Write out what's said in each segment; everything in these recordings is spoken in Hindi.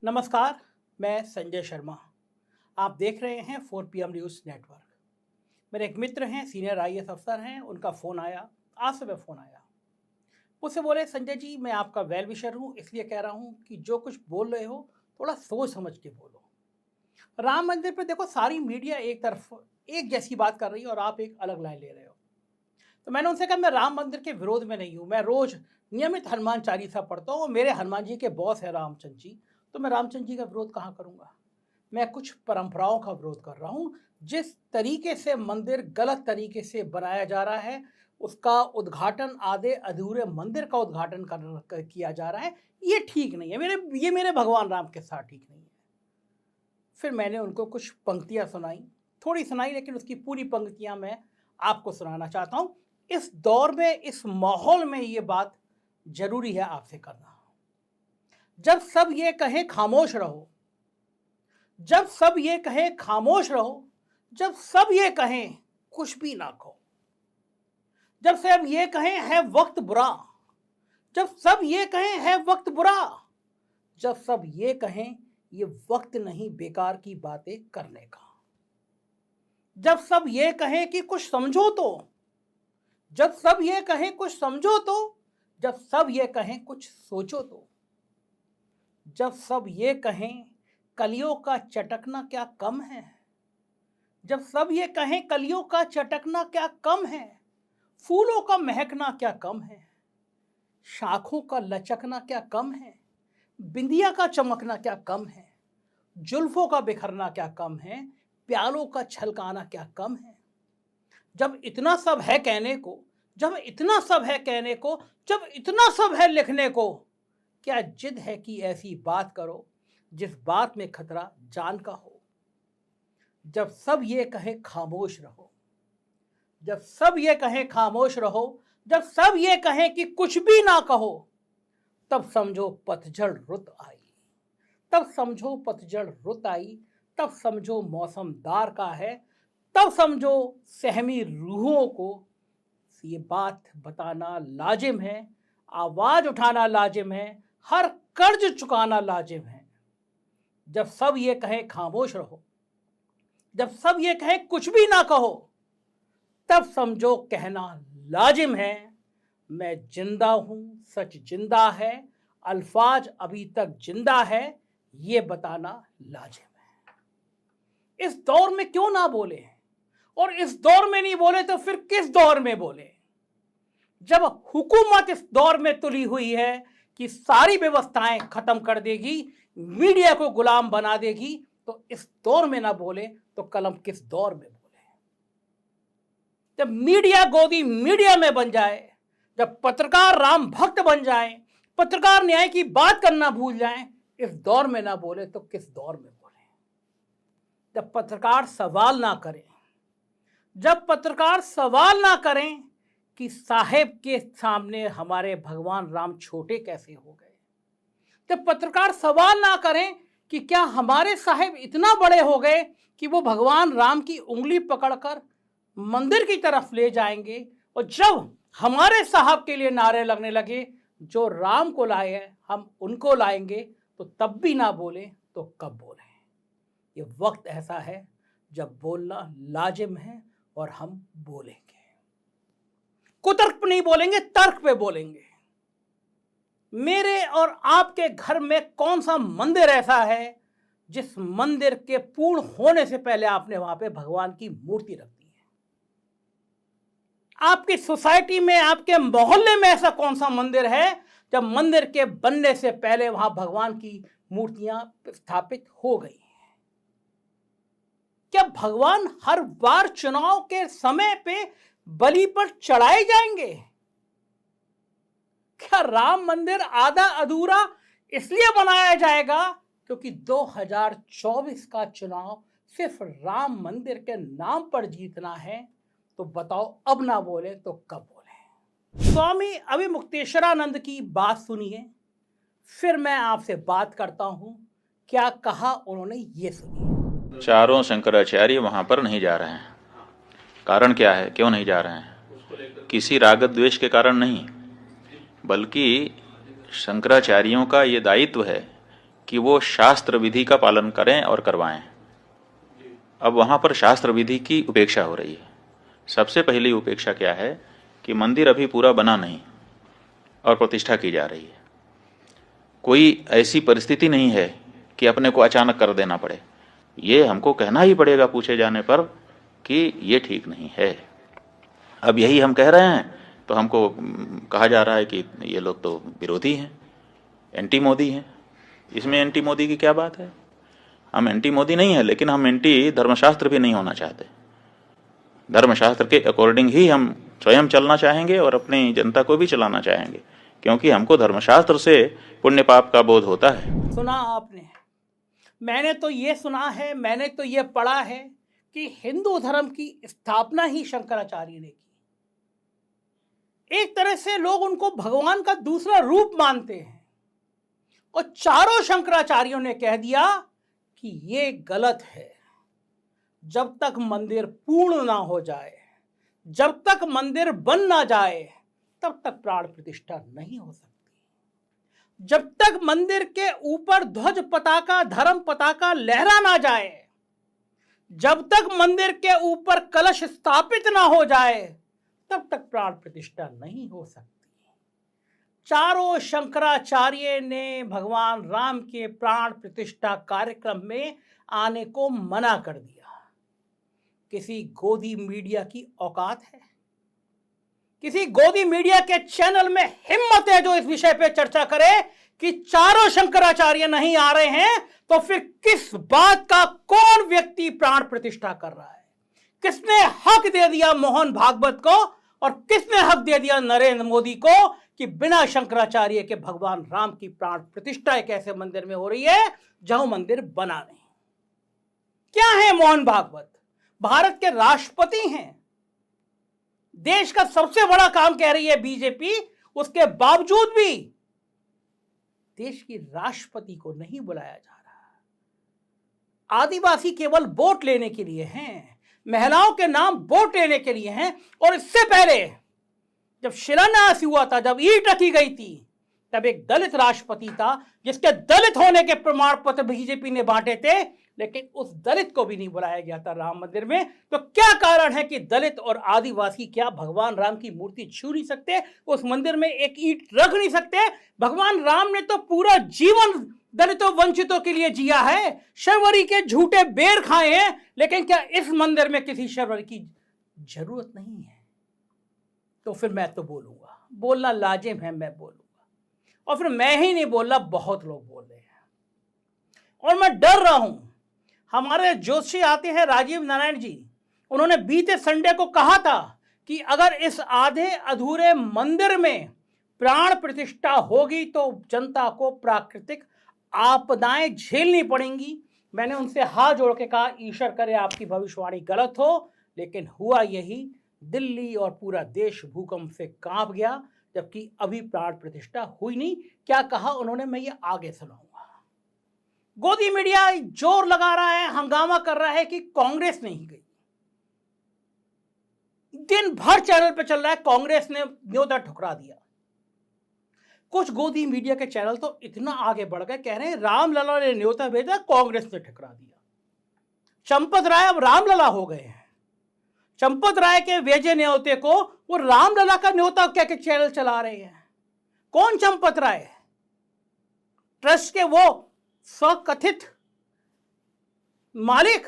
नमस्कार, मैं संजय शर्मा। आप देख रहे हैं 4PM न्यूज़ नेटवर्क। मेरे एक मित्र हैं, सीनियर IAS अफसर हैं, उनका फ़ोन आया, आज सुबह फ़ोन आया। मुझसे बोले, संजय जी मैं आपका वेल विशर हूँ, इसलिए कह रहा हूँ कि जो कुछ बोल रहे हो थोड़ा सोच समझ के बोलो। राम मंदिर पे देखो, सारी मीडिया एक तरफ एक जैसी बात कर रही है और आप एक अलग लाइन ले रहे हो। तो मैंने उनसे कहा, मैं राम मंदिर के विरोध में नहीं हूँ, मैं रोज़ नियमित हनुमान चालीसा पढ़ता हूँ और मेरे हनुमान जी के बॉस है रामचंद्र जी, तो मैं रामचंद्र जी का विरोध कहाँ करूँगा। मैं कुछ परंपराओं का विरोध कर रहा हूँ। जिस तरीके से मंदिर गलत तरीके से बनाया जा रहा है, उसका उद्घाटन आधे अधूरे मंदिर का उद्घाटन किया जा रहा है, ये ठीक नहीं है। ये मेरे भगवान राम के साथ ठीक नहीं है। फिर मैंने उनको कुछ पंक्तियाँ सुनाई, थोड़ी सुनाई, लेकिन उसकी पूरी पंक्तियाँ मैं आपको सुनाना चाहता हूँ। इस दौर में, इस माहौल में ये बात जरूरी है आपसे करना। जब सब ये कहें खामोश रहो, जब सब ये कहें खामोश रहो, जब सब ये कहें कुछ भी ना कहो, जब सब ये कहें है वक्त बुरा, जब सब ये कहें है वक्त बुरा, जब सब ये कहें ये वक्त नहीं बेकार की बातें करने का, जब सब ये कहें कि कुछ समझो तो, जब सब ये कहें कुछ समझो तो, जब सब ये कहें कुछ सोचो तो, जब सब ये कहें कलियों का चटकना क्या कम है, जब सब ये कहें कलियों का चटकना क्या कम है, फूलों का महकना क्या कम है, शाखों का लचकना क्या कम है, बिंदिया का चमकना क्या कम है, जुल्फों का बिखरना क्या कम है, प्यालों का छलकाना क्या कम है। जब इतना सब है कहने को, जब इतना सब है कहने को, जब इतना सब है लिखने को, क्या जिद है कि ऐसी बात करो जिस बात में खतरा जान का हो। जब सब ये कहे खामोश रहो, जब सब ये कहें खामोश रहो, जब सब ये कहें कि कुछ भी ना कहो, तब समझो पतझड़ रुत आई, तब समझो पतझड़ रुत आई, तब समझो मौसम दार का है, तब समझो सहमी रूहों को ये बात बताना लाजिम है, आवाज उठाना लाजिम है, हर कर्ज चुकाना लाजिम है। जब सब ये कहें खामोश रहो, जब सब ये कहें कुछ भी ना कहो, तब समझो कहना लाजिम है, मैं जिंदा हूं, सच जिंदा है, अल्फाज अभी तक जिंदा है, ये बताना लाजिम है। इस दौर में क्यों ना बोले, और इस दौर में नहीं बोले तो फिर किस दौर में बोले। जब हुकूमत इस दौर में तुली हुई है कि सारी व्यवस्थाएं खत्म कर देगी, मीडिया को गुलाम बना देगी, तो इस दौर में ना बोले तो कलम किस दौर में बोले। जब मीडिया गोदी मीडिया में बन जाए, जब पत्रकार राम भक्त बन जाए, पत्रकार न्याय की बात करना भूल जाएं, इस दौर में ना बोले तो किस दौर में बोले। जब पत्रकार सवाल ना करें, जब पत्रकार सवाल ना करें कि साहेब के सामने हमारे भगवान राम छोटे कैसे हो गए, जब पत्रकार सवाल ना करें कि क्या हमारे साहेब इतना बड़े हो गए कि वो भगवान राम की उंगली पकड़कर मंदिर की तरफ ले जाएंगे, और जब हमारे साहब के लिए नारे लगने लगे जो राम को लाए हैं हम उनको लाएंगे, तो तब भी ना बोले तो कब बोले। ये वक्त ऐसा है जब बोलना लाजिम है और हम बोलेंगे। कुतर्क नहीं बोलेंगे, तर्क पे बोलेंगे। मेरे और आपके घर में कौन सा मंदिर ऐसा है जिस मंदिर के पूर्ण होने से पहले आपने वहां पे भगवान की मूर्ति रख दी है। आपकी सोसाइटी में, आपके मोहल्ले में ऐसा कौन सा मंदिर है जब मंदिर के बनने से पहले वहां भगवान की मूर्तियां स्थापित हो गई हैं। क्या भगवान हर बार चुनाव के समय पे बलि पर चढ़ाए जाएंगे? क्या राम मंदिर आधा अधूरा इसलिए बनाया जाएगा क्योंकि 2024 का चुनाव सिर्फ राम मंदिर के नाम पर जीतना है? तो बताओ, अब ना बोले तो कब बोले। स्वामी अभिमुक्तेश्वरानंद की बात सुनिए, फिर मैं आपसे बात करता हूं। क्या कहा उन्होंने, ये सुनिए। चारों शंकराचार्य वहां पर नहीं जा रहे हैं। कारण क्या है, क्यों नहीं जा रहे हैं? किसी राग द्वेष के कारण नहीं, बल्कि शंकराचार्यों का ये दायित्व है कि वो शास्त्र विधि का पालन करें और करवाएं। अब वहां पर शास्त्र विधि की उपेक्षा हो रही है। सबसे पहली उपेक्षा क्या है कि मंदिर अभी पूरा बना नहीं और प्रतिष्ठा की जा रही है। कोई ऐसी परिस्थिति नहीं है कि अपने को अचानक कर देना पड़े। ये हमको कहना ही पड़ेगा पूछे जाने पर कि ये ठीक नहीं है। अब यही हम कह रहे हैं तो हमको कहा जा रहा है कि ये लोग तो विरोधी हैं, एंटी मोदी हैं। इसमें एंटी मोदी की क्या बात है? हम एंटी मोदी नहीं है, लेकिन हम एंटी धर्मशास्त्र भी नहीं होना चाहते। धर्मशास्त्र के अकॉर्डिंग ही हम स्वयं चलना चाहेंगे और अपनी जनता को भी चलाना चाहेंगे, क्योंकि हमको धर्मशास्त्र से पुण्य पाप का बोध होता है। सुना आपने, मैंने तो ये सुना है, मैंने तो ये पढ़ा है कि हिंदू धर्म की स्थापना ही शंकराचार्य ने की। एक तरह से लोग उनको भगवान का दूसरा रूप मानते हैं, और चारों शंकराचार्यों ने कह दिया कि ये गलत है। जब तक मंदिर पूर्ण ना हो जाए, जब तक मंदिर बन ना जाए, तब तक प्राण प्रतिष्ठा नहीं हो सकती। जब तक मंदिर के ऊपर ध्वज पताका, धर्म पताका लहरा ना जाए, जब तक मंदिर के ऊपर कलश स्थापित ना हो जाए, तब तक प्राण प्रतिष्ठा नहीं हो सकती। चारों शंकराचार्य ने भगवान राम के प्राण प्रतिष्ठा कार्यक्रम में आने को मना कर दिया। किसी गोदी मीडिया की औकात है, किसी गोदी मीडिया के चैनल में हिम्मत है जो इस विषय पे चर्चा करे कि चारों शंकराचार्य नहीं आ रहे हैं, तो फिर किस बात का कौन व्यक्ति प्राण प्रतिष्ठा कर रहा है? किसने हक दे दिया मोहन भागवत को, और किसने हक दे दिया नरेंद्र मोदी को कि बिना शंकराचार्य के भगवान राम की प्राण प्रतिष्ठा एक ऐसे मंदिर में हो रही है जहां मंदिर बना नहीं? क्या है मोहन भागवत? भारत के राष्ट्रपति हैं। देश का सबसे बड़ा काम कह रही है बीजेपी, उसके बावजूद भी देश की राष्ट्रपति को नहीं बुलाया जा रहा। आदिवासी केवल वोट लेने के लिए हैं, महिलाओं के नाम वोट लेने के लिए हैं। और इससे पहले जब शिलान्यास हुआ था, जब ईंट रखी गई थी, तब एक दलित राष्ट्रपति था जिसके दलित होने के प्रमाण पत्र बीजेपी ने बांटे थे, लेकिन उस दलित को भी नहीं बुलाया गया था राम मंदिर में। तो क्या कारण है कि दलित और आदिवासी क्या भगवान राम की मूर्ति छू नहीं सकते, उस मंदिर में एक ईंट रख नहीं सकते? भगवान राम ने तो पूरा जीवन दलितों वंचितों के लिए जिया है, शर्वरी के झूठे बेर खाए हैं, लेकिन क्या इस मंदिर में किसी शर्वरी की जरूरत नहीं है? तो फिर मैं तो बोलूंगा, बोलना लाजिम है, मैं बोलूंगा। और फिर मैं ही नहीं बोल रहा, बहुत लोग बोल रहे हैं, और मैं डर रहा हूं। हमारे जोशी आते हैं राजीव नारायण जी, उन्होंने बीते संडे को कहा था कि अगर इस आधे अधूरे मंदिर में प्राण प्रतिष्ठा होगी तो जनता को प्राकृतिक आपदाएं झेलनी पड़ेंगी। मैंने उनसे हाथ जोड़ के कहा, ईश्वर करे आपकी भविष्यवाणी गलत हो, लेकिन हुआ यही। दिल्ली और पूरा देश भूकंप से कांप गया, जबकि अभी प्राण प्रतिष्ठा हुई नहीं। क्या कहा उन्होंने, मैं ये आगे सुनाऊंगा। गोदी मीडिया जोर लगा रहा है, हंगामा कर रहा है कि कांग्रेस नहीं गई। दिन भर चैनल पे चल रहा है कांग्रेस ने न्योता ठुकरा दिया। कुछ गोदी मीडिया के चैनल तो इतना आगे बढ़ गए, कह रहे हैं रामलला ने न्योता भेजा, कांग्रेस ने ठुकरा दिया। चंपत राय अब रामलला हो गए हैं। चंपत राय के भेजे न्योते को वो रामलला का न्योता क्या के चैनल चला रहे हैं। कौन चंपत राय? ट्रस्ट के वो स्वकथित मालिक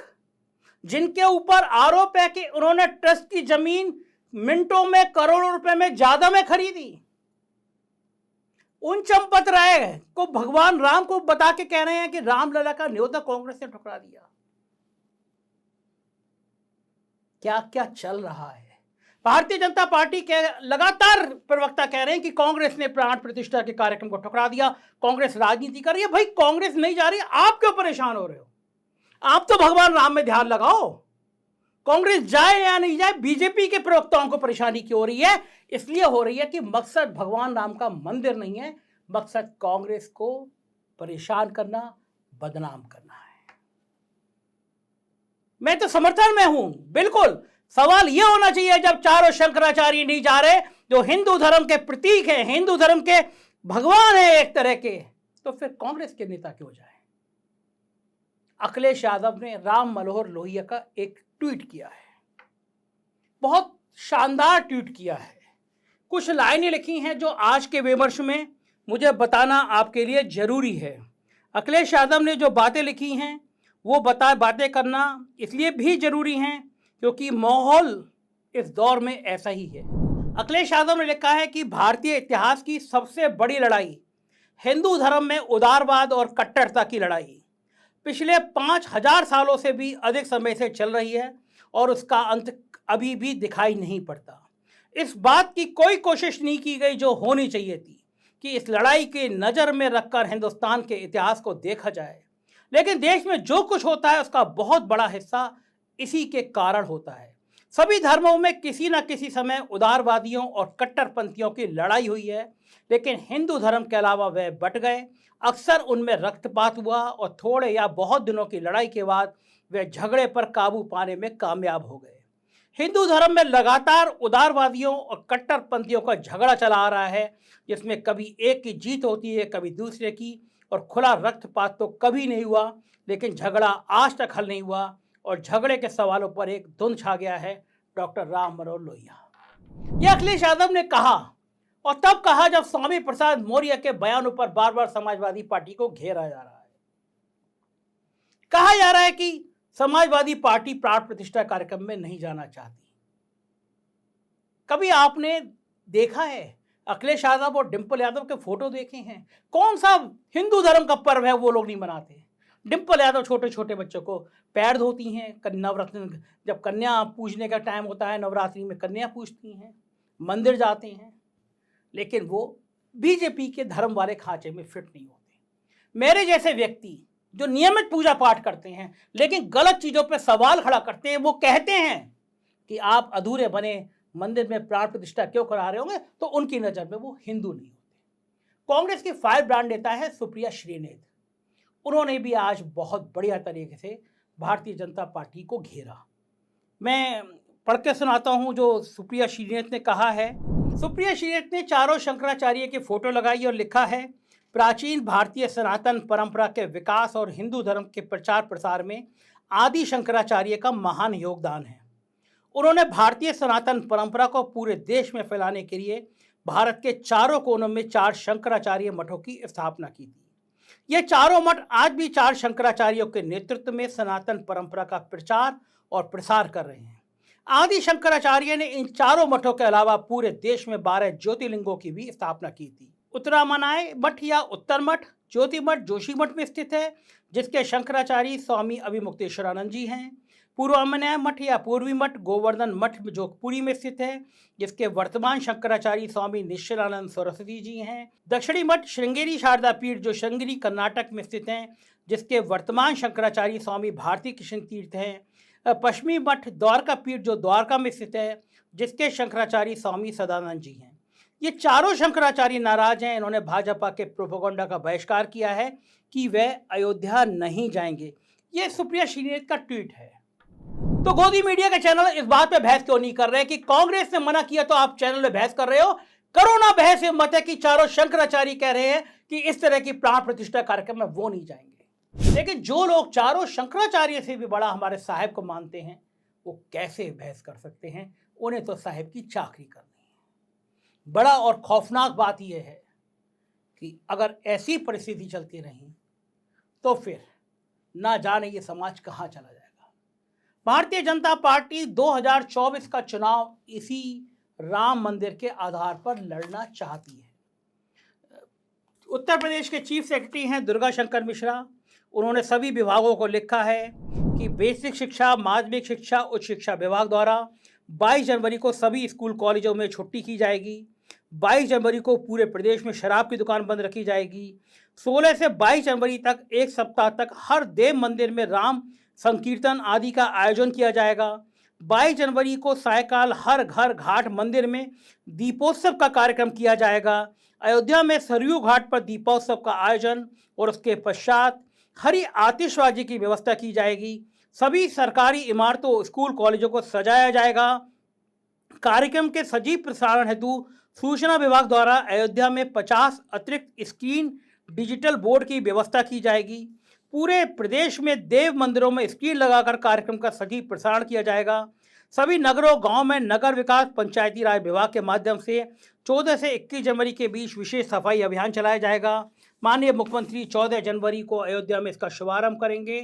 जिनके ऊपर आरोप है कि उन्होंने ट्रस्ट की जमीन मिनटों में, करोड़ों रुपए में ज्यादा में खरीदी। उन चंपत राय को भगवान राम को बता के कह रहे हैं कि रामलला का न्योता कांग्रेस ने ठुकरा दिया। क्या क्या चल रहा है? भारतीय जनता पार्टी के लगातार प्रवक्ता कह रहे हैं कि कांग्रेस ने प्राण प्रतिष्ठा के कार्यक्रम को ठुकरा दिया, कांग्रेस राजनीति कर रही है। भाई कांग्रेस नहीं जा रही, आप क्यों परेशान हो रहे हो? आप तो भगवान राम में ध्यान लगाओ। कांग्रेस जाए या नहीं जाए, बीजेपी के प्रवक्ताओं को परेशानी क्यों हो रही है? इसलिए हो रही है कि मकसद भगवान राम का मंदिर नहीं है, मकसद कांग्रेस को परेशान करना, बदनाम करना है। मैं तो समर्थन में हूं, बिल्कुल। सवाल यह होना चाहिए, जब चारों शंकराचार्य नहीं जा रहे, जो हिंदू धर्म के प्रतीक हैं, हिंदू धर्म के भगवान है एक तरह के, तो फिर कांग्रेस के नेता क्यों जाए? अखिलेश यादव ने राम मनोहर लोहिया का एक ट्वीट किया है, बहुत शानदार ट्वीट किया है। कुछ लाइनें लिखी हैं जो आज के विमर्श में मुझे बताना आपके लिए जरूरी है। अखिलेश यादव ने जो बातें लिखी हैं वो बातें करना इसलिए भी जरूरी हैं क्योंकि माहौल इस दौर में ऐसा ही है। अखिलेश यादव ने लिखा है कि भारतीय इतिहास की सबसे बड़ी लड़ाई हिंदू धर्म में उदारवाद और कट्टरता की लड़ाई पिछले 5000 सालों से भी अधिक समय से चल रही है और उसका अंत अभी भी दिखाई नहीं पड़ता। इस बात की कोई कोशिश नहीं की गई जो होनी चाहिए थी कि इस लड़ाई के नज़र में रखकर हिंदुस्तान के इतिहास को देखा जाए, लेकिन देश में जो कुछ होता है उसका बहुत बड़ा हिस्सा इसी के कारण होता है। सभी धर्मों में किसी न किसी समय उदारवादियों और कट्टरपंथियों की लड़ाई हुई है, लेकिन हिंदू धर्म के अलावा वे बट गए। अक्सर उनमें रक्तपात हुआ और थोड़े या बहुत दिनों की लड़ाई के बाद वे झगड़े पर काबू पाने में कामयाब हो गए। हिंदू धर्म में लगातार उदारवादियों और कट्टरपंथियों का झगड़ा चला आ रहा है, जिसमें कभी एक की जीत होती है, कभी दूसरे की, और खुला रक्तपात तो कभी नहीं हुआ, लेकिन झगड़ा आज तक हल नहीं हुआ और झगड़े के सवालों पर एक धुंध छा गया है। डॉक्टर राम मनोहर लोहिया, यह अखिलेश यादव ने कहा, और तब कहा जब स्वामी प्रसाद मौर्य के बयानों पर बार बार समाजवादी पार्टी को घेरा जा रहा है। कहा जा रहा है कि समाजवादी पार्टी प्राण प्रतिष्ठा कार्यक्रम में नहीं जाना चाहती। कभी आपने देखा है अखिलेश यादव और डिंपल यादव के फोटो देखे हैं? कौन सा हिंदू धर्म का पर्व है वो लोग नहीं मनाते? डिंपल यादव छोटे छोटे बच्चों को पैर धोती हैं, नवरात्रि जब कन्या पूजने का टाइम होता है, नवरात्रि में कन्या पूजती हैं, मंदिर जाते हैं, लेकिन वो बीजेपी के धर्म वाले खांचे में फिट नहीं होते। मेरे जैसे व्यक्ति जो नियमित पूजा पाठ करते हैं लेकिन गलत चीज़ों पर सवाल खड़ा करते हैं, वो कहते हैं कि आप अधूरे बने मंदिर में प्राण प्रतिष्ठा क्यों करा रहे होंगे, तो उनकी नज़र में वो हिंदू नहीं होते। कांग्रेस की फायर ब्रांड नेता है सुप्रिया श्रीनेत। उन्होंने भी आज बहुत बढ़िया तरीके से भारतीय जनता पार्टी को घेरा। मैं पढ़ के सुनाता हूं जो सुप्रिया श्रीनेत ने कहा है। सुप्रिया श्रीनेत ने चारों शंकराचार्य की फोटो लगाई और लिखा है, प्राचीन भारतीय सनातन परंपरा के विकास और हिंदू धर्म के प्रचार प्रसार में आदि शंकराचार्य का महान योगदान है। उन्होंने भारतीय सनातन परंपरा को पूरे देश में फैलाने के लिए भारत के चारों कोनों में 4 शंकराचार्य मठों की स्थापना की थी। ये चारों मठ आज भी 4 शंकराचार्यों के नेतृत्व में सनातन परंपरा का प्रचार और प्रसार कर रहे हैं। आदि शंकराचार्य ने इन चारों मठों के अलावा पूरे देश में 12 ज्योतिर्लिंगों की भी स्थापना की थी। उत्तरामनाय मठ या उत्तर मठ ज्योति मठ जोशी मठ में स्थित है, जिसके शंकराचार्य स्वामी अभिमुक्तेश्वरानंद जी हैं। पूर्वामनाय मठ या पूर्वी मठ गोवर्धन मठ जो पुरी में स्थित है, जिसके वर्तमान शंकराचार्य स्वामी निश्चलानंद सरस्वती जी हैं। दक्षिणी मठ श्रृंगेरी शारदा पीठ जो श्रृंगेरी कर्नाटक में स्थित हैं, जिसके वर्तमान शंकराचार्य स्वामी भारती कृष्ण तीर्थ हैं। पश्चिमी मठ द्वारका पीठ जो द्वारका में स्थित है, जिसके शंकराचार्य स्वामी सदानंद जी हैं। ये चारों शंकराचार्य नाराज हैं। इन्होंने भाजपा के प्रोपेगेंडा का बहिष्कार किया है कि वे अयोध्या नहीं जाएंगे। ये सुप्रिया श्रीनेत का ट्वीट है। तो गोदी मीडिया के चैनल इस बात पे बहस क्यों नहीं कर रहे कि कांग्रेस ने मना किया तो आप चैनल में बहस कर रहे हो? करो ना बहस। ये मत है कि चारों शंकराचार्य कह रहे हैं कि इस तरह की प्राण प्रतिष्ठा कार्यक्रम में वो नहीं जाएंगे, लेकिन जो लोग चारों शंकराचार्य से भी बड़ा हमारे साहेब को मानते हैं वो कैसे बहस कर सकते हैं? उन्हें तो साहेब की चाकरी करनी है। बड़ा और खौफनाक बात यह है कि अगर ऐसी परिस्थिति चलती रही तो फिर ना जाने ये समाज कहाँ चला जाएगा। भारतीय जनता पार्टी 2024 का चुनाव इसी राम मंदिर के आधार पर लड़ना चाहती है। उत्तर प्रदेश के चीफ सेक्रेटरी हैं दुर्गा शंकर मिश्रा। उन्होंने सभी विभागों को लिखा है कि बेसिक शिक्षा, माध्यमिक शिक्षा, उच्च शिक्षा विभाग द्वारा 22 जनवरी को सभी स्कूल कॉलेजों में छुट्टी की जाएगी। 22 जनवरी को पूरे प्रदेश में शराब की दुकान बंद रखी जाएगी। 16 से 22 जनवरी तक एक सप्ताह तक हर देव मंदिर में राम संकीर्तन आदि का आयोजन किया जाएगा। 22 जनवरी को सायकाल हर घर घाट मंदिर में दीपोत्सव का कार्यक्रम किया जाएगा। अयोध्या में सरयू घाट पर दीपोत्सव का आयोजन और उसके पश्चात हरी आतिशबाजी की व्यवस्था की जाएगी। सभी सरकारी इमारतों, स्कूल, कॉलेजों को सजाया जाएगा। कार्यक्रम के सजीव प्रसारण हेतु सूचना विभाग द्वारा अयोध्या में 50 अतिरिक्त स्क्रीन डिजिटल बोर्ड की व्यवस्था की जाएगी। पूरे प्रदेश में देव मंदिरों में स्क्रीन लगाकर कार्यक्रम का सजीव प्रसारण किया जाएगा। सभी नगरों गांव में नगर विकास पंचायती राज विभाग के माध्यम से 14 से 21 जनवरी के बीच विशेष सफाई अभियान चलाया जाएगा। माननीय मुख्यमंत्री 14 जनवरी को अयोध्या में इसका शुभारंभ करेंगे।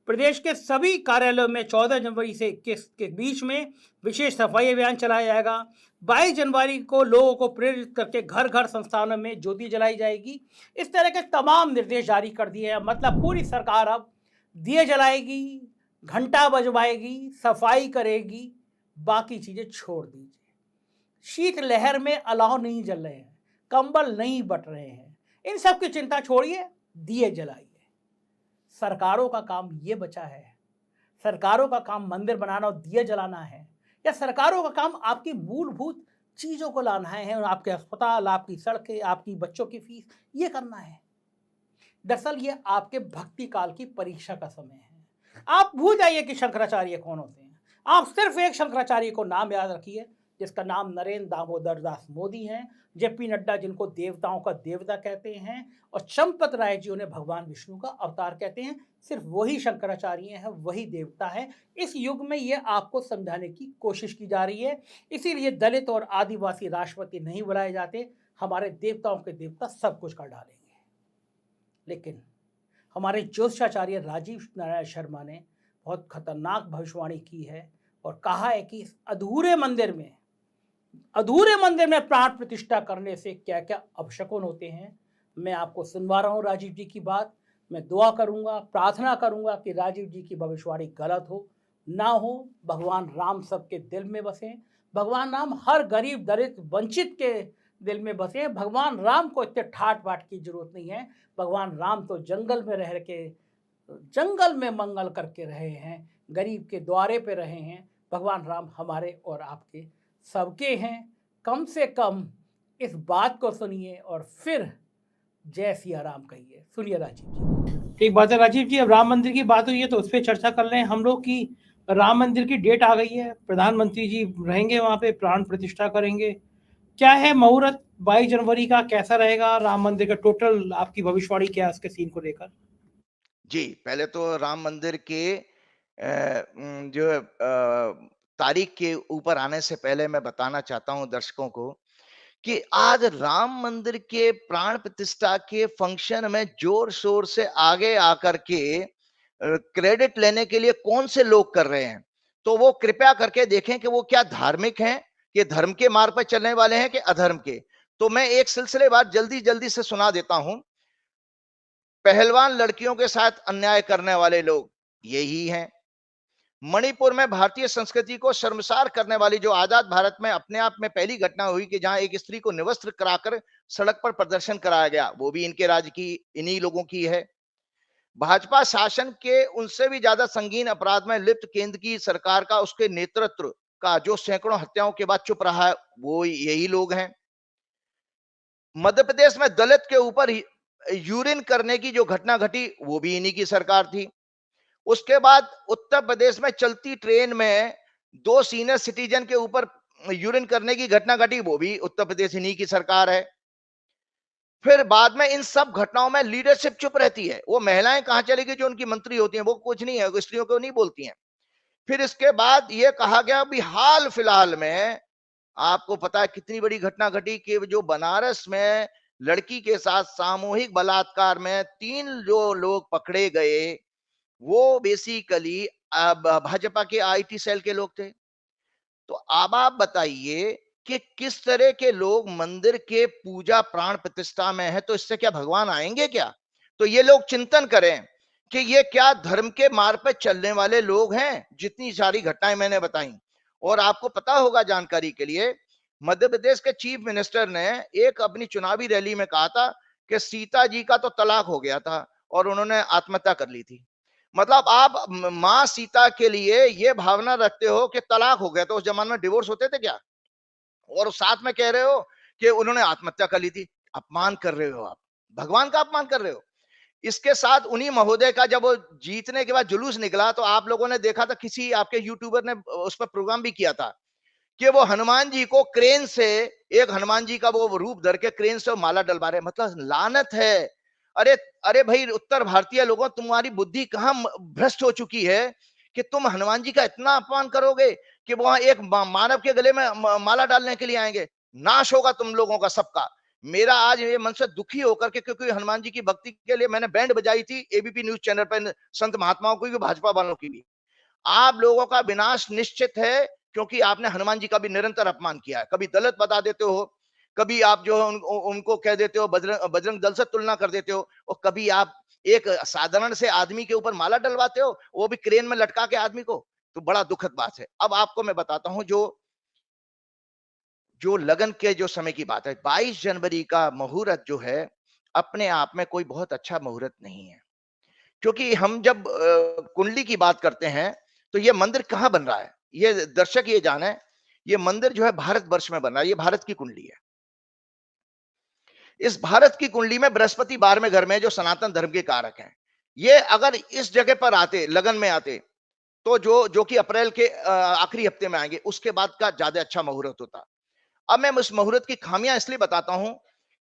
प्रदेश के सभी कार्यालयों में 14 जनवरी से 21 के बीच में विशेष सफाई अभियान चलाया जाएगा। 22 जनवरी को लोगों को प्रेरित करके घर घर संस्थानों में ज्योति जलाई जाएगी। इस तरह के तमाम निर्देश जारी कर दिए हैं। मतलब पूरी सरकार अब दिए जलाएगी, घंटा बजवाएगी, सफाई करेगी, बाकी चीज़ें छोड़ दीजिए। शीत लहर में अलाव नहीं जल रहे हैं, कंबल नहीं बट रहे हैं, इन सब की चिंता छोड़िए, दिए जलाइए। सरकारों का काम ये बचा है? सरकारों का काम मंदिर बनाना और दिए जलाना है, या सरकारों का काम आपकी मूलभूत चीज़ों को लाना है? आपके अस्पताल, आपकी सड़कें, आपकी बच्चों की फीस, ये करना है? दरअसल ये आपके भक्ति काल की परीक्षा का समय है। आप भूल जाइए कि शंकराचार्य कौन होते हैं। आप सिर्फ एक शंकराचार्य को नाम याद रखिए, जिसका नाम नरेंद्र दामोदर दास मोदी हैं। जेपी नड्डा, जिनको देवताओं का देवता कहते हैं, और चंपत राय जी उन्हें भगवान विष्णु का अवतार कहते हैं। सिर्फ वही शंकराचार्य हैं, वही देवता है। इस युग में ये आपको समझाने की कोशिश की जा रही है। इसीलिए दलित और आदिवासी राष्ट्रपति नहीं बुलाए जाते। हमारे देवताओं के देवता सब कुछ कर डालेंगे। लेकिन हमारे ज्योतिषाचार्य राजीव नारायण शर्मा ने बहुत खतरनाक भविष्यवाणी की है और कहा है कि इस अधूरे मंदिर में प्राण प्रतिष्ठा करने से क्या क्या अपशकुन होते हैं। मैं आपको सुनवा रहा हूँ राजीव जी की बात। मैं दुआ करूँगा, प्रार्थना करूँगा कि राजीव जी की भविष्यवाणी गलत हो ना हो। भगवान राम सबके दिल में बसे। भगवान राम हर गरीब, दलित, वंचित के दिल में बसे। भगवान राम को इतने ठाट बाट की जरूरत नहीं है। भगवान राम तो जंगल में रह के, जंगल में मंगल करके रहे हैं, गरीब के द्वारे पे रहे हैं। भगवान राम हमारे और आपके सबके हैं। कम से कम इस बात को सुनिए और फिर जय सिया राम कहिए। सुनिए राजीव जी। ठीक बात है राजीव जी, अब राम मंदिर की बात हुई है तो उस पर चर्चा कर लें हम लोग की। राम मंदिर की डेट आ गई है, प्रधानमंत्री जी रहेंगे वहाँ पे, प्राण प्रतिष्ठा करेंगे। क्या है मुहूर्त 22 जनवरी का, कैसा रहेगा राम मंदिर का? टोटल आपकी भविष्यवाणी क्या है उसके सीन को लेकर? जी, पहले तो राम मंदिर के जो तारीख के ऊपर आने से पहले मैं बताना चाहता हूं दर्शकों को कि आज राम मंदिर के प्राण प्रतिष्ठा के फंक्शन में जोर शोर से आगे आकर के क्रेडिट लेने के लिए कौन से लोग कर रहे हैं, तो वो कृपया करके देखें कि वो क्या धार्मिक हैं, कि धर्म के मार्ग पर चलने वाले हैं कि अधर्म के। तो मैं एक सिलसिलेवार जल्दी जल्दी से सुना देता हूं। पहलवान लड़कियों के साथ अन्याय करने वाले लोग यही हैं। मणिपुर में भारतीय संस्कृति को शर्मसार करने वाली जो आजाद भारत में अपने आप में पहली घटना हुई कि जहां एक स्त्री को निवस्त्र कराकर सड़क पर प्रदर्शन कराया गया, वो भी इनके राज्य की, इन्हीं लोगों की है। भाजपा शासन के उनसे भी ज्यादा संगीन अपराध में लिप्त केंद्र की सरकार का, उसके नेतृत्व का, जो सैकड़ों हत्याओं के बाद चुप रहा है, वो यही लोग हैं। मध्य प्रदेश में दलित के ऊपर यूरिन करने की जो घटना घटी, वो भी इन्हीं की सरकार थी। उसके बाद उत्तर प्रदेश में चलती ट्रेन में 2 सीनियर सिटीजन के ऊपर यूरिन करने की घटना घटी, वो भी उत्तर प्रदेश इन्हीं की सरकार है। फिर बाद में इन सब घटनाओं में लीडरशिप चुप रहती है। वो महिलाएं कहां चली गई जो उनकी मंत्री होती हैं, वो कुछ नहीं है, वो स्त्रियों को नहीं बोलती हैं। फिर इसके बाद ये कहा गया भी हाल फिलहाल में आपको पता है कितनी बड़ी घटना घटी कि जो बनारस में लड़की के साथ सामूहिक बलात्कार में 3 जो लोग पकड़े गए, वो बेसिकली भाजपा के आईटी सेल के लोग थे। तो अब आप बताइए कि किस तरह के लोग मंदिर के पूजा प्राण प्रतिष्ठा में है, तो इससे क्या भगवान आएंगे क्या? तो ये लोग चिंतन करें कि ये क्या धर्म के मार्ग पर चलने वाले लोग हैं, जितनी सारी घटनाएं मैंने बताई। और आपको पता होगा जानकारी के लिए, मध्य प्रदेश के चीफ मिनिस्टर ने एक अपनी चुनावी रैली में कहा था कि सीता जी का तो तलाक हो गया था और उन्होंने आत्महत्या कर ली थी। मतलब आप मां सीता के लिए ये भावना रखते हो कि तलाक हो गया, तो उस जमाने में डिवोर्स होते थे क्या? और साथ में कह रहे हो कि उन्होंने आत्महत्या कर ली थी। अपमान कर रहे हो, आप भगवान का अपमान कर रहे हो। इसके साथ उन्हीं महोदय का जब वो जीतने के बाद जुलूस निकला, तो आप लोगों ने देखा था, किसी आपके यूट्यूबर ने उस पर प्रोग्राम भी किया था कि वो हनुमान जी को क्रेन से, एक हनुमान जी का वो रूप धर के क्रेन से माला डलवा रहे। मतलब लानत है, अरे अरे भाई उत्तर भारतीय लोगों, तुम्हारी बुद्धि कहाँ भ्रष्ट हो चुकी है कि तुम हनुमान जी का इतना अपमान करोगे कि वहां एक मानव के गले में माला डालने के लिए आएंगे। नाश होगा तुम लोगों का सबका। मेरा आज ये मन से दुखी होकर के, क्योंकि हनुमान जी की भक्ति के लिए मैंने बैंड बजाई थी एबीपी न्यूज चैनल पर, संत महात्माओं की भी, भाजपा वालों की भी। आप लोगों का विनाश निश्चित है, क्योंकि आपने हनुमान जी का भी निरंतर अपमान किया है। कभी दलित बता देते हो, कभी आप जो है उनको कह देते हो बजरंग दल से तुलना कर देते हो, और कभी आप एक साधारण से आदमी के ऊपर माला डलवाते हो, वो भी क्रेन में लटका के आदमी को। तो बड़ा दुखद बात है। अब आपको मैं बताता हूं, जो लगन के जो समय की बात है, 22 जनवरी का मुहूर्त जो है अपने आप में कोई बहुत अच्छा मुहूर्त नहीं है। क्योंकि हम जब कुंडली की बात करते हैं, तो ये मंदिर कहां बन रहा है, ये दर्शक ये जाने, ये मंदिर जो है भारतवर्ष में बन रहा है। ये भारत की कुंडली है। इस भारत की कुंडली में बृहस्पति 12वें घर में, जो सनातन धर्म के कारक हैं, ये अगर इस जगह पर आते, लगन में आते, तो जो कि अप्रैल के आखिरी हफ्ते में आएंगे, उसके बाद का ज्यादा अच्छा मुहूर्त होता। अब मैं उस मुहूर्त की खामियां इसलिए बताता हूं,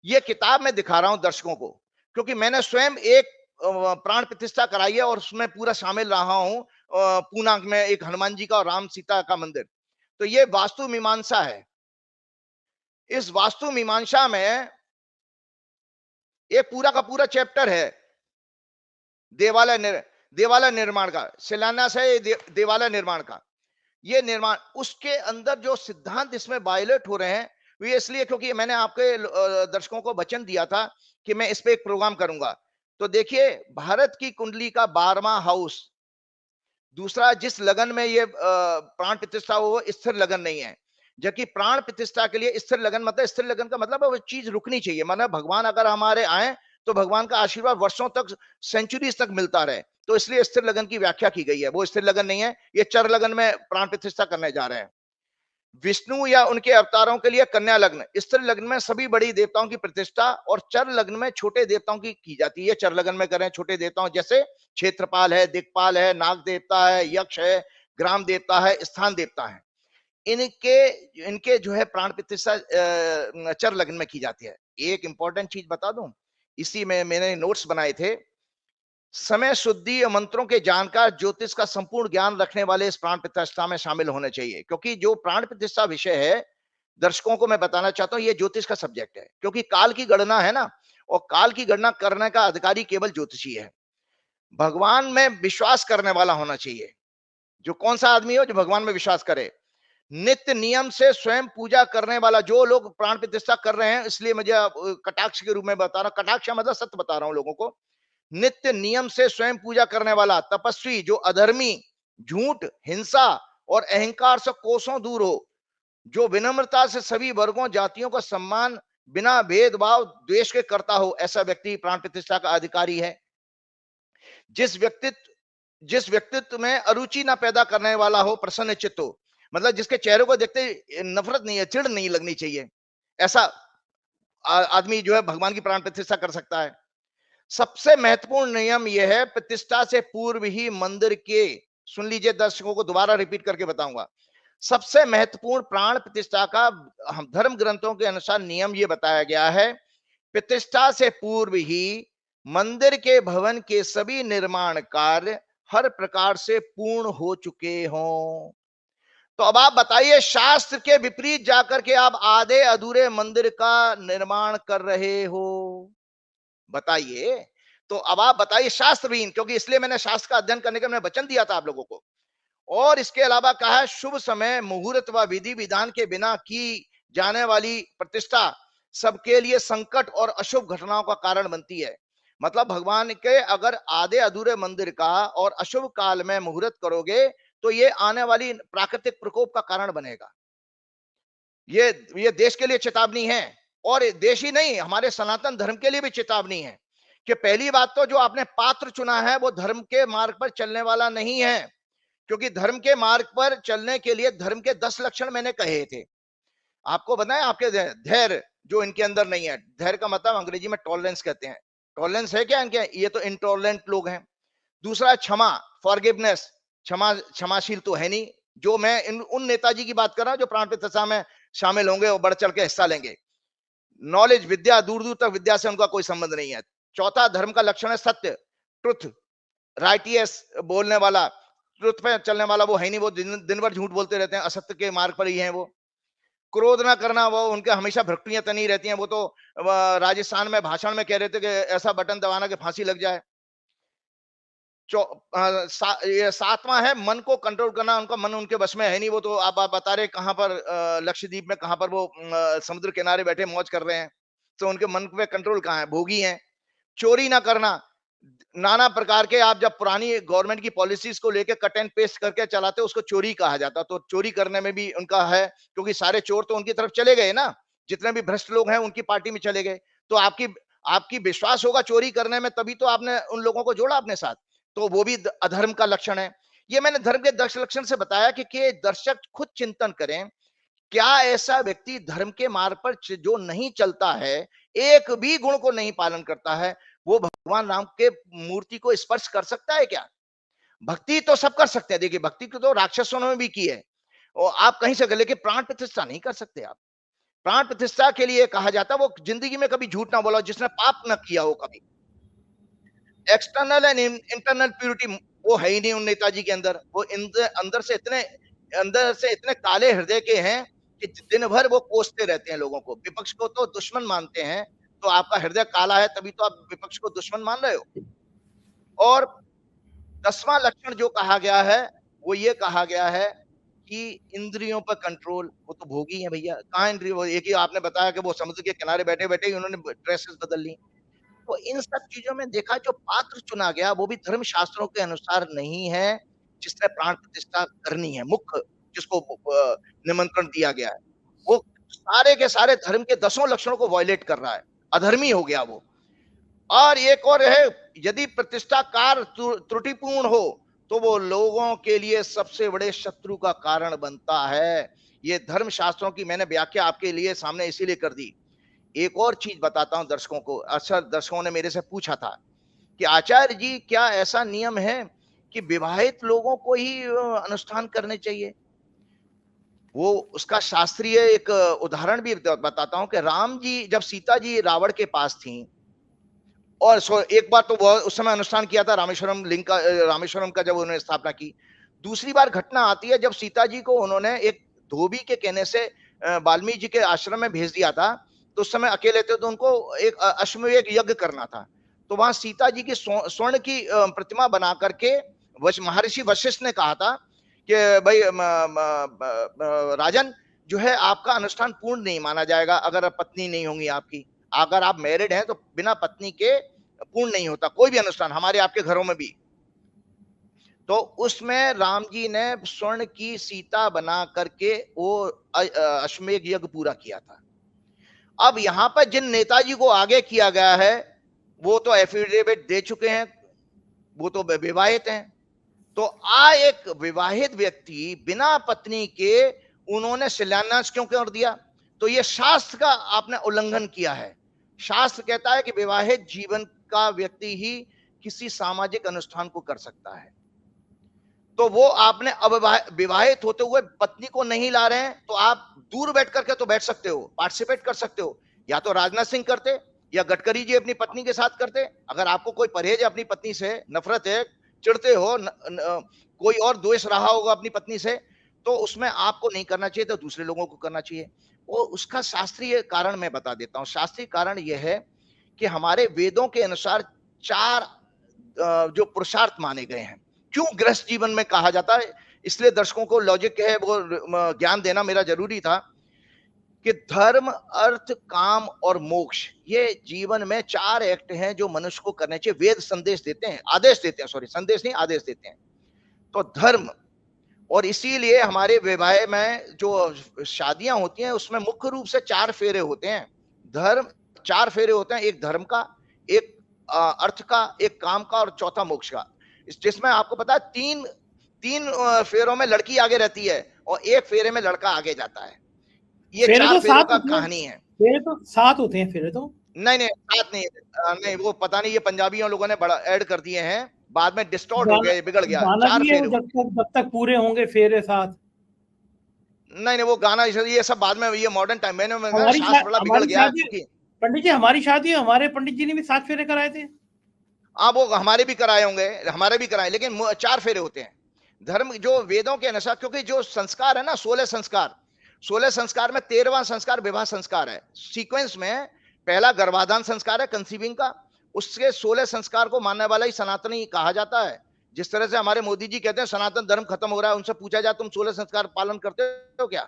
ये किताब में दिखा रहा हूं दर्शकों को, क्योंकि मैंने स्वयं एक प्राण प्रतिष्ठा कराई है और उसमें पूरा शामिल रहा हूं। पूना में एक हनुमान जी का और राम सीता का मंदिर। तो ये वास्तु मीमांसा है। इस वास्तु मीमांसा में एक पूरा का पूरा चैप्टर है देवालय निर्माण का। शिलान्यास है देवालय निर्माण का। ये निर्माण, उसके अंदर जो सिद्धांत इसमें वायलेट हो रहे हैं, वो इसलिए क्योंकि मैंने आपके दर्शकों को वचन दिया था कि मैं इस पे एक प्रोग्राम करूंगा। तो देखिए, भारत की कुंडली का 12वां हाउस, दूसरा, जिस लगन में ये प्राण प्रतिष्ठा हो, वो स्थिर लगन नहीं है। जबकि प्राण प्रतिष्ठा के लिए स्थिर लगन मतलब, स्थिर लगन का मतलब वो चीज रुकनी चाहिए। मतलब भगवान अगर हमारे आए तो भगवान का आशीर्वाद वर्षों तक, सेंचुरीज तक मिलता रहे। तो इसलिए स्थिर लगन की व्याख्या की गई है। वो स्थिर लगन नहीं है, ये चर लगन में प्राण प्रतिष्ठा करने जा रहे हैं। विष्णु या उनके अवतारों के लिए कन्या लग्न, स्थिर लग्न में सभी बड़ी देवताओं की प्रतिष्ठा, और चर लग्न में छोटे देवताओं की जाती है। चर लग्न में करें छोटे देवताओं, जैसे क्षेत्रपाल है, दिक्पाल है, नाग देवता है, यक्ष है, ग्राम देवता है, स्थान देवता है। इनके इनके जो है प्राण प्रतिष्ठा चर लग्न में की जाती है। एक इंपॉर्टेंट चीज बता दूं, इसी में मैंने नोट्स बनाए थे। समय शुद्धि और मंत्रों के जानकार, ज्योतिष का संपूर्ण ज्ञान रखने वाले इस प्राण प्रतिष्ठा में शामिल होने चाहिए। क्योंकि जो प्राण प्रतिष्ठा विषय है, दर्शकों को मैं बताना चाहता हूं, ये ज्योतिष का सब्जेक्ट है। क्योंकि काल की गणना है ना, और काल की गणना करने का अधिकारी केवल ज्योतिषी है। भगवान में विश्वास करने वाला होना चाहिए। जो कौन सा आदमी हो जो भगवान में विश्वास करे, नित्य नियम से स्वयं पूजा करने वाला। जो लोग प्राण प्रतिष्ठा कर रहे हैं, इसलिए मुझे कटाक्ष के रूप में बता रहा हूं, कटाक्ष मतलब सत्य बता रहा हूं लोगों को। नित्य नियम से स्वयं पूजा करने वाला तपस्वी, जो अधर्मी, झूठ, हिंसा और अहंकार से कोसों दूर हो, जो विनम्रता से सभी वर्गों जातियों का सम्मान बिना भेदभाव द्वेष के करता हो, ऐसा व्यक्ति प्राण प्रतिष्ठा का अधिकारी है। जिस व्यक्तित्व में अरुचि ना पैदा करने वाला हो, प्रसन्न चित्त हो, मतलब जिसके चेहरे को देखते नफरत नहीं है, चिढ़ नहीं लगनी चाहिए, ऐसा आदमी जो है भगवान की प्राण प्रतिष्ठा कर सकता है। सबसे महत्वपूर्ण नियम यह है, प्रतिष्ठा से पूर्व ही मंदिर के, सुन लीजिए दर्शकों को दोबारा रिपीट करके बताऊंगा। सबसे महत्वपूर्ण प्राण प्रतिष्ठा का हम धर्म ग्रंथों के अनुसार नियम यह बताया गया है, प्रतिष्ठा से पूर्व ही मंदिर के भवन के सभी निर्माण कार्य हर प्रकार से पूर्ण हो चुके हों। तो अब आप बताइए, शास्त्र के विपरीत जाकर के आप आधे अधूरे मंदिर का निर्माण कर रहे हो, बताइए। तो अब आप बताइए शास्त्रहीन, क्योंकि इसलिए मैंने शास्त्र का अध्ययन करने का मैंने वचन दिया था आप लोगों को। और इसके अलावा कहा है, शुभ समय मुहूर्त व विधि विधान के बिना की जाने वाली प्रतिष्ठा सबके लिए संकट और अशुभ घटनाओं का कारण बनती है। मतलब भगवान के अगर आधे अधूरे मंदिर का और अशुभ काल में मुहूर्त करोगे, तो ये आने वाली प्राकृतिक प्रकोप का कारण बनेगा। ये देश के लिए चेतावनी है, और देश ही नहीं, हमारे सनातन धर्म के लिए भी चेतावनी है कि पहली बात तो जो आपने पात्र चुना है वो धर्म के मार्ग पर चलने वाला नहीं है। क्योंकि धर्म के मार्ग पर चलने के लिए धर्म के 10 लक्षण मैंने कहे थे आपको, बताएं। आपके धैर्य जो इनके अंदर नहीं है, धैर्य का मतलब अंग्रेजी में टॉलरेंस कहते हैं। टॉलरेंस है क्या इनके? ये तो इंटॉलरेंट लोग हैं। दूसरा क्षमा, फॉरगिवनेस, क्षमाशील तो है नहीं। जो मैं उन नेताजी की बात कर रहा हूं जो प्राण प्रतिष्ठा में शामिल होंगे और बढ़ चढ़ के हिस्सा लेंगे। नॉलेज, विद्या, दूर दूर तक विद्या से उनका कोई संबंध नहीं है। चौथा धर्म का लक्षण है सत्य, ट्रुथ, राइटियस बोलने वाला, ट्रुथ पे चलने वाला वो है नहीं, वो दिन भर झूठ बोलते रहते हैं, असत्य के मार्ग पर ही हैं वो। क्रोध ना करना, वो उनके हमेशा भ्रकुटियां तनी रहती हैं। वो तो राजस्थान में भाषण में कह रहे थे कि ऐसा बटन दबाना कि फांसी लग जाए। ये सातवां है मन को कंट्रोल करना, उनका मन उनके बस में है नहीं। वो तो आप बता रहे कहां पर लक्षद्वीप में कहां पर वो समुद्र किनारे बैठे मौज कर रहे हैं, तो उनके मन पे कंट्रोल कहां है, भोगी हैं। चोरी ना करना, नाना प्रकार के आप जब पुरानी गवर्नमेंट की पॉलिसीज को लेकर कट एंड पेस्ट करके चलाते उसको चोरी कहा जाता, तो चोरी करने में भी उनका है, क्योंकि सारे चोर तो उनकी तरफ चले गए ना, जितने भी भ्रष्ट लोग हैं उनकी पार्टी में चले गए। तो आपकी आपकी विश्वास होगा चोरी करने में, तभी तो आपने उन लोगों को जोड़ा अपने साथ, तो वो भी अधर्म का लक्षण है। ये मैंने धर्म के 10 लक्षण से बताया कि दर्शक खुद चिंतन करें, क्या ऐसा व्यक्ति धर्म के मार्ग पर जो नहीं चलता है, एक भी गुण को नहीं पालन करता है, वो भगवान राम के मूर्ति को स्पर्श कर सकता है क्या? भक्ति तो सब कर सकते हैं, देखिए भक्ति तो राक्षसों ने भी की है, और आप कहीं से कर, लेकिन प्राण प्रतिष्ठा नहीं कर सकते आप। प्राण प्रतिष्ठा के लिए कहा जाता है वो जिंदगी में कभी झूठ ना बोला, जिसने पाप ना किया हो कभी। एक्सटर्नल एंड इंटरनल प्यूरिटी वो है ही नहीं उन नेताजी के अंदर। वो अंदर से इतने काले हृदय के हैं कि दिन भर वो कोसते रहते हैं लोगों को। विपक्ष को तो दुश्मन मानते हैं, तो आपका हृदय काला है तभी तो आप विपक्ष को दुश्मन मान रहे हो। और 10वां लक्षण जो कहा गया है वो ये कहा गया है कि इंद्रियों पर कंट्रोल। वो तो भोगी है भैया, कहाँ इंद्रिय, वो एक ही आपने बताया कि वो समुद्र के किनारे बैठे बैठे ही उन्होंने ड्रेसेस बदल ली। तो इन सब चीजों में देखा जो पात्र चुना गया वो भी धर्म शास्त्रों के अनुसार नहीं है, जिसने प्राण प्रतिष्ठा करनी है, मुख्य जिसको निमंत्रण दिया गया है, वो सारे के सारे धर्म के 10 लक्षणों को वायलेट कर रहा है, अधर्मी हो गया वो। और एक और है, यदि प्रतिष्ठा कार्य त्रुटिपूर्ण हो तो वो लोगों के लिए सबसे बड़े शत्रु का कारण बनता है। ये धर्म शास्त्रों की मैंने व्याख्या आपके लिए सामने इसीलिए कर दी। एक और चीज बताता हूं दर्शकों को। अक्सर दर्शकों ने मेरे से पूछा था कि आचार्य जी क्या ऐसा नियम है कि विवाहित लोगों को ही अनुष्ठान करने चाहिए? वो उसका शास्त्रीय एक उदाहरण भी बताता हूं कि राम जी जब सीता जी रावण के पास थी, और एक बार तो वो उस समय अनुष्ठान किया था रामेश्वरम लिंग का, रामेश्वरम का जब उन्होंने स्थापना की। दूसरी बार घटना आती है जब सीता जी को उन्होंने एक धोबी के कहने से वाल्मीकि जी के आश्रम में भेज दिया था। तो उस समय अकेले थे, तो उनको एक अश्वमेध यज्ञ करना था। तो वहां सीता जी की स्वर्ण की प्रतिमा बना करके महर्षि वशिष्ठ ने कहा था कि भाई राजन जो है आपका अनुष्ठान पूर्ण नहीं माना जाएगा अगर पत्नी नहीं होंगी आपकी। अगर आप मैरिड हैं तो बिना पत्नी के पूर्ण नहीं होता कोई भी अनुष्ठान, हमारे आपके घरों में भी। तो उसमें राम जी ने स्वर्ण की सीता बना करके वो अश्वमेध यज्ञ पूरा किया था। अब यहां पर जिन नेताजी को आगे किया गया है वो तो एफिडेविट दे चुके हैं, वो तो विवाहित हैं। तो एक विवाहित व्यक्ति बिना पत्नी के उन्होंने शिलान्यास क्यों कर दिया? तो ये शास्त्र का आपने उल्लंघन किया है। शास्त्र कहता है कि विवाहित जीवन का व्यक्ति ही किसी सामाजिक अनुष्ठान को कर सकता है। तो वो आपने विवाहित होते हुए पत्नी को नहीं ला रहे हैं, तो आप दूर बैठ करके तो बैठ सकते हो, पार्टिसिपेट कर सकते हो। या तो राजनाथ सिंह करते या गडकरी जी अपनी पत्नी के साथ करते। अगर आपको कोई परहेज है अपनी पत्नी से, नफरत है, चिढ़ते हो, कोई और द्वेष रहा होगा अपनी पत्नी से, तो उसमें आपको नहीं करना चाहिए, तो दूसरे लोगों को करना चाहिए। और उसका शास्त्रीय कारण मैं बता देता हूं। शास्त्रीय कारण यह है कि हमारे वेदों के अनुसार 4 जो पुरुषार्थ माने गए हैं। क्यों गृहस्थ जीवन में कहा जाता है, इसलिए दर्शकों को लॉजिक है वो ज्ञान देना मेरा जरूरी था कि धर्म, अर्थ, काम और मोक्ष, ये जीवन में 4 एक्ट हैं जो मनुष्य को करने चाहिए। वेद संदेश देते हैं, आदेश देते हैं, सॉरी संदेश नहीं आदेश देते हैं। तो धर्म, और इसीलिए हमारे विवाह में जो शादियां होती हैं उसमें मुख्य रूप से 4 फेरे होते हैं। धर्म 4 फेरे होते हैं, एक धर्म का, एक अर्थ का, एक काम का और चौथा मोक्ष का। जिसमें आपको पता है 3 फेरों में लड़की आगे रहती है और एक फेरे में लड़का आगे जाता है। ये 4 फेरों का कहानी है। फेरे तो 7 होते हैं फेरे तो। नहीं 7 नहीं, नहीं वो पता नहीं, ये पंजाबियों लोगों ने बड़ा ऐड कर दिए हैं, बाद में डिस्टॉर्ट हो गया, बिगड़ गया। 4 फेरे जब तक पूरे होंगे फेरे 7। नहीं वो गाना ये सब बाद में, ये मॉडर्न टाइम में शास्त्र बड़ा बिगड़ गया क्योंकि पंडित जी हमारी शादी हमारे पंडित जी ने भी 7 फेरे कराए थे। हाँ, वो हमारे भी कराए होंगे, हमारे भी कराए, लेकिन 4 फेरे होते हैं धर्म जो वेदों के अनुसार, क्योंकि जो संस्कार है ना 16 संस्कार में 13वां संस्कार विवाह संस्कार है। सीक्वेंस में पहला गर्भाधान संस्कार है कंसीविंग का, उसके 16 संस्कार को मानने वाला ही सनातनी कहा जाता है। जिस तरह से हमारे मोदी जी कहते हैं सनातन धर्म खत्म हो रहा है, उनसे पूछा जाए तुम 16 संस्कार पालन करते हो क्या?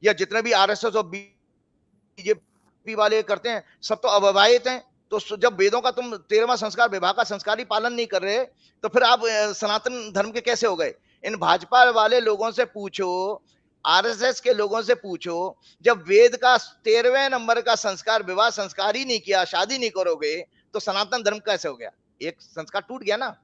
या जितने भी आरएसएस और बीजेपी वाले करते हैं सब तो अविवाहित हैं। तो जब वेदों का तुम 13वां संस्कार विवाह का संस्कार ही पालन नहीं कर रहे, तो फिर आप सनातन धर्म के कैसे हो गए? इन भाजपा वाले लोगों से पूछो, आरएसएस के लोगों से पूछो, जब वेद का 13वें नंबर का संस्कार विवाह संस्कार ही नहीं किया, शादी नहीं करोगे, तो सनातन धर्म कैसे हो गया? एक संस्कार टूट गया ना।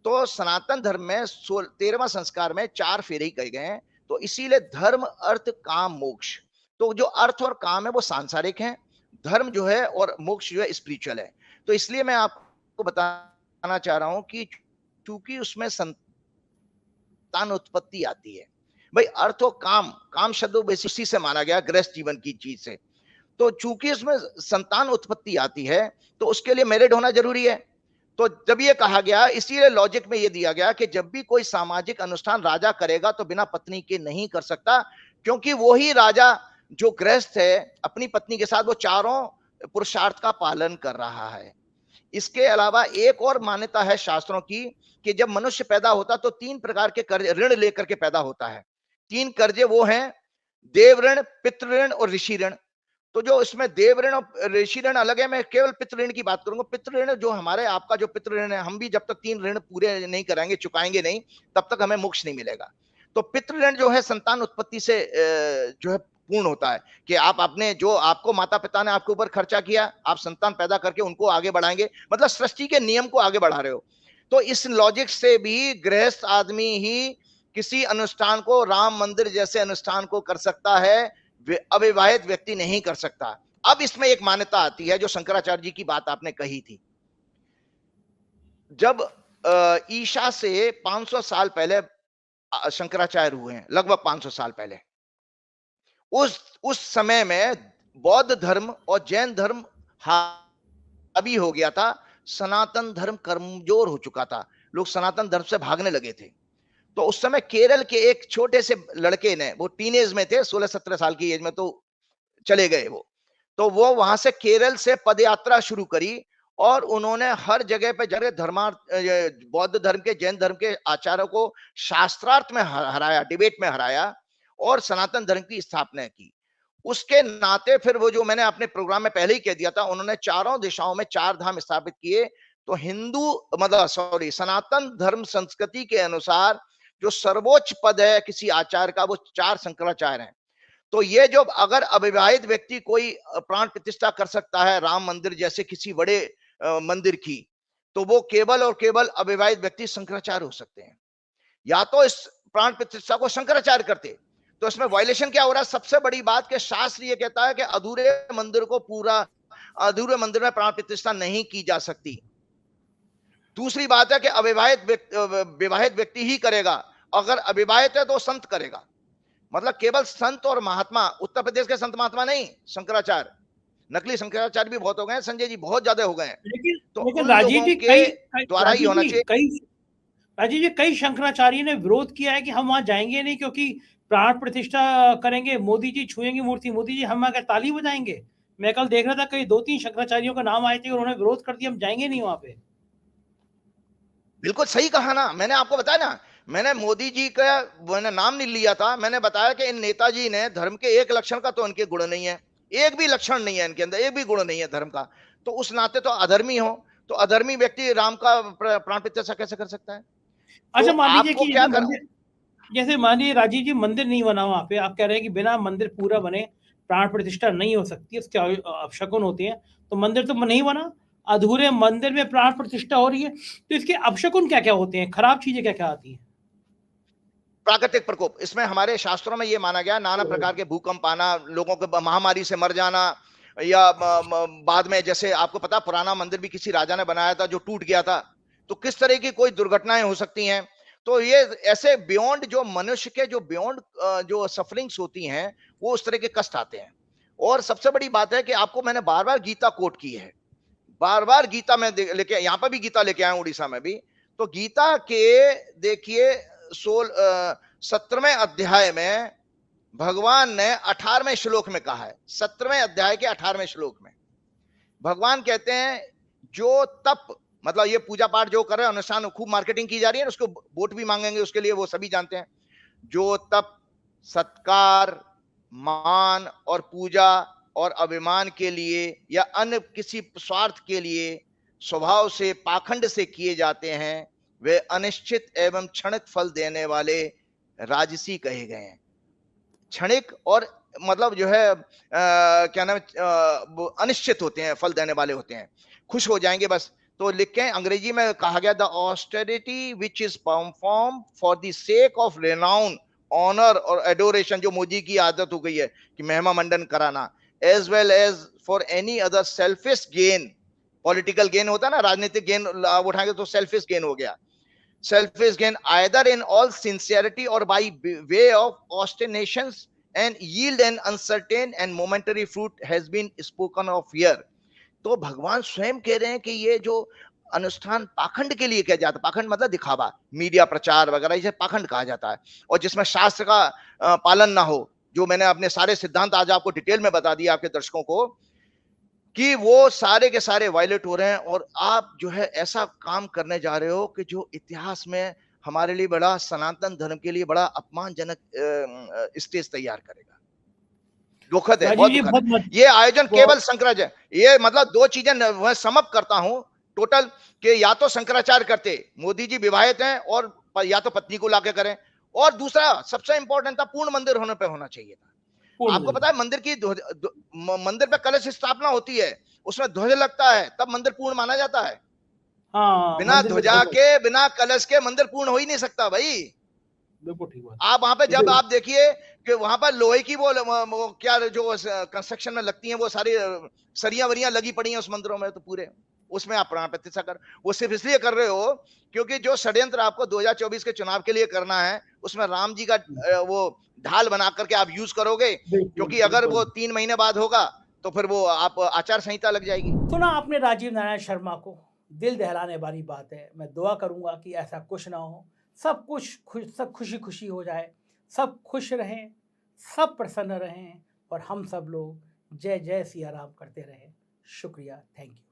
तो सनातन धर्म में 13वां संस्कार में 4 फेरे ही कहे गए हैं। तो इसीलिए धर्म अर्थ काम मोक्ष, तो जो अर्थ और काम है वो सांसारिक है, धर्म जो है और मोक्ष जो है स्पिरिचुअल है। तो इसलिए मैं आपको बताना चाह रहा हूं कि चूंकि उसमें संतान उत्पत्ति आती है, भाई अर्थ और काम, काम शब्द बेसिक से माना गया गृहस्थ जीवन की चीज से, तो चूंकि उसमें संतान उत्पत्ति आती है तो उसके लिए मैरिड होना जरूरी है। तो जब ये कहा गया, इसीलिए लॉजिक में ये दिया गया कि जब भी कोई सामाजिक अनुष्ठान राजा करेगा तो बिना पत्नी के नहीं कर सकता, क्योंकि वो ही राजा जो गृहस्थ है अपनी पत्नी के साथ वो चारों पुरुषार्थ का पालन कर रहा है। इसके अलावा एक और मान्यता है शास्त्रों की कि जब मनुष्य पैदा होता तो 3 प्रकार के कर्ज ऋण लेकर के पैदा होता है। 3 कर्जे वो हैं देव ऋण, पितृ ऋण और ऋषि ऋण। तो जो इसमें देव ऋण और ऋषि ऋण अलग है, मैं केवल पितृ ऋण की बात करूंगा। पितृ ऋण जो हमारे आपका जो पितृ ऋण है, हम भी जब तक 3 ऋण पूरे नहीं कराएंगे, चुकाएंगे नहीं, तब तक हमें मोक्ष नहीं मिलेगा। तो पितृ ऋण जो है संतान उत्पत्ति से जो है पूर्ण होता है कि आप अपने जो आपको माता पिता ने आपके ऊपर खर्चा किया, आप संतान पैदा करके उनको आगे बढ़ाएंगे, मतलब सृष्टि के नियम को आगे बढ़ा रहे हो। तो इस लॉजिक से भी गृहस्थ आदमी ही किसी अनुष्ठान को, राम मंदिर जैसे अनुष्ठान को कर सकता है, अविवाहित व्यक्ति नहीं कर सकता। अब इसमें एक मान्यता आती है जो शंकराचार्य जी की बात आपने कही थी। जब ईशा से 500 साल पहले शंकराचार्य हुए हैं, लगभग 500 साल पहले, उस समय में बौद्ध धर्म और जैन धर्म हावी हो गया था, सनातन धर्म कमजोर हो चुका था, लोग सनातन धर्म से भागने लगे थे। तो उस समय केरल के एक छोटे से लड़के ने, वो टीनेज में थे, 16-17 साल की एज में तो चले गए वो वहां से केरल से पदयात्रा शुरू करी और उन्होंने हर जगह पे जगह बौद्ध धर्म के, जैन धर्म के आचार्यों को शास्त्रार्थ में हराया, डिबेट में हराया और सनातन धर्म की स्थापना की। उसके नाते फिर वो जो मैंने अपने प्रोग्राम में पहले ही कह दिया था, उन्होंने चारों दिशाओं में 4 धाम स्थापित किए। तो सनातन धर्म संस्कृति के अनुसार जो सर्वोच्च पद है किसी आचार्य का, वो 4 शंकराचार्य हैं। तो ये जो अगर अविवाहित व्यक्ति कोई प्राण प्रतिष्ठा कर सकता है राम मंदिर जैसे किसी बड़े मंदिर की, तो वो केवल और केवल अविवाहित व्यक्ति शंकराचार्य हो सकते हैं। या तो इस प्राण प्रतिष्ठा को शंकराचार्य करते, तो इसमें वायलेशन क्या हो रहा है? सबसे बड़ी बात कि शास्त्र ये कहता है कि अधूरे मंदिर में प्राण प्रतिष्ठा नहीं की जा सकती। दूसरी बात है कि विवाहित व्यक्ति ही करेगा, अगर अविवाहित है तो संत करेगा। मतलब केवल संत और महात्मा, उत्तर प्रदेश के संत महात्मा नहीं, शंकराचार्य, नकली शंकराचार्य भी बहुत हो गए, संजय जी बहुत ज्यादा हो गए हैं। लेकिन राजीव जी द्वारा ही होना चाहिए। राजीव जी कई शंकराचार्य ने विरोध किया है कि हम वहां जाएंगे नहीं क्योंकि प्राण प्रतिष्ठा करेंगे, मोदी जी छुएंगे मूर्ति, मोदी जी हम आकर ताली बजाएंगे। मैं कल देख रहा था कई 2-3 शंकराचार्यों का नाम आए थे, उन्होंने विरोध कर दिया, हम जाएंगे नहीं वहां पे। बिल्कुल सही कहा ना, मैंने आपको बताया ना, मैंने मोदी जी का मैंने नाम नहीं लिया था, मैंने बताया कि इन नेताजी ने धर्म के एक लक्षण का तो उनके गुण नहीं है, एक भी लक्षण नहीं है इनके अंदर, एक भी गुण नहीं है धर्म का, तो उस नाते तो अधर्मी हो, तो अधर्मी व्यक्ति राम का प्राण प्रतिष्ठा कैसे कर सकता है? अच्छा, तो मान लीजिए कि क्या जैसे मान लीजिए राजीव जी मंदिर नहीं बना वहां पे, आप कह रहे हैं कि बिना मंदिर पूरा बने प्राण प्रतिष्ठा नहीं हो सकती, उसके अपशकुन होते हैं, तो मंदिर तो नहीं बना, अधूरे मंदिर में प्राण प्रतिष्ठा हो रही है, तो इसके अपशकुन क्या क्या होते हैं, खराब चीजें क्या क्या आती हैं? प्राकृतिक प्रकोप, इसमें हमारे शास्त्रों में ये माना गया, नाना प्रकार के भूकंप आना, लोगों के महामारी से मर जाना, या बाद में जैसे आपको पता पुराना मंदिर भी किसी राजा ने बनाया था जो टूट गया था, तो किस तरह की कोई दुर्घटनाएं हो सकती हैं। तो ये ऐसे बियॉन्ड जो मनुष्य के जो बियॉन्ड जो सफरिंग्स होती हैं, वो उस तरह के कष्ट आते हैं। और सबसे बड़ी बात है कि आपको मैंने बार बार गीता कोट की है, बार बार गीता में लेके, यहां पर भी गीता लेके आया हूं, उड़ीसा में भी। तो गीता के देखिए 17वें अध्याय में भगवान ने 18वें श्लोक में कहा है, 17वें अध्याय के 18वें श्लोक में भगवान कहते हैं जो तप, मतलब ये पूजा पाठ जो कर रहे हैं, अनुष्ठान खूब मार्केटिंग की जा रही है, उसको वोट भी मांगेंगे उसके लिए, वो सभी जानते हैं। जो तप, सत्कार, मान और पूजा और अभिमान के लिए या अन्य किसी स्वार्थ के लिए स्वभाव से पाखंड से किए जाते हैं, वे अनिश्चित एवं क्षणिक फल देने वाले राजसी कहे गए हैं। क्षणिक और मतलब जो है क्या नाम, अनिश्चित होते हैं, फल देने वाले होते हैं, खुश हो जाएंगे बस। तो लिखें, अंग्रेजी में कहा गया, the austerity which is perform for the sake of renown, honour और एडोरेशन, जो मोदी की आदत हो गई है कि महिमा मंडन कराना, as well as for any other selfish gain. Political gain होता है ना, राजनीतिक गेन उठाएंगे तो सेल्फिश गेन हो गया। Selfish gain either in all sincerity or by way of ostentations and yield an uncertain and momentary fruit has been spoken of here। तो भगवान स्वयं कह रहे हैं कि ये जो अनुष्ठान पाखंड के लिए किया जाता है, पाखंड मतलब दिखावा, मीडिया प्रचार वगैरह, इसे पाखंड कहा जाता है, और जिसमें शास्त्र का पालन ना हो, जो मैंने अपने सारे सिद्धांत आज आपको डिटेल में बता दिया आपके दर्शकों को, कि वो सारे के सारे वायलेट हो रहे हैं, और आप जो है ऐसा काम करने जा रहे हो कि जो इतिहास में हमारे लिए बड़ा, सनातन धर्म के लिए बड़ा अपमानजनक स्टेज तैयार करेगा। दुखद है, बहुत दुखद है। ये आयोजन केवल शंकराचार्य, ये मतलब दो चीजें मैं समअप करता हूं टोटल, कि या तो शंकराचार्य करते, मोदी जी विवाहित हैं, और या तो पत्नी को लाके करें, और दूसरा सबसे इंपॉर्टेंट था, पूर्ण मंदिर होने पे होना चाहिए था। आपको पता है मंदिर की मंदिर पे कलश स्थापना होती है, उसमें ध्वज लगता है, तब मंदिर पूर्ण माना जाता है। हाँ, बिना ध्वजा के, बिना कलश के मंदिर पूर्ण हो ही नहीं सकता भाई। बिल्कुल ठीक बात। आप वहां पे जब आप देखिए कि वहां पर लोहे की वो क्या जो कंस्ट्रक्शन में लगती हैं, वो सारी सरिया वरियां लगी पड़ी हैं उस मंदिरों में, तो पूरे उसमें आप प्राण प्रतिष्ठा कर, वो सिर्फ इसलिए कर रहे हो क्योंकि जो षड्यंत्र आपको 2024 के चुनाव के लिए करना है, उसमें राम जी का वो ढाल बना करके आप यूज करोगे, क्योंकि अगर वो 3 महीने बाद होगा तो फिर वो आप आचार संहिता लग जाएगी। सुना आपने राजीव नारायण शर्मा को, दिल दहलाने वाली बात है। मैं दुआ करूंगा कि ऐसा कुछ ना हो, सब खुशी खुशी हो जाए, सब खुश रहें, सब प्रसन्न रहें, और हम सब लोग जय जय सिया राम करते रहें। शुक्रिया, थैंक यू।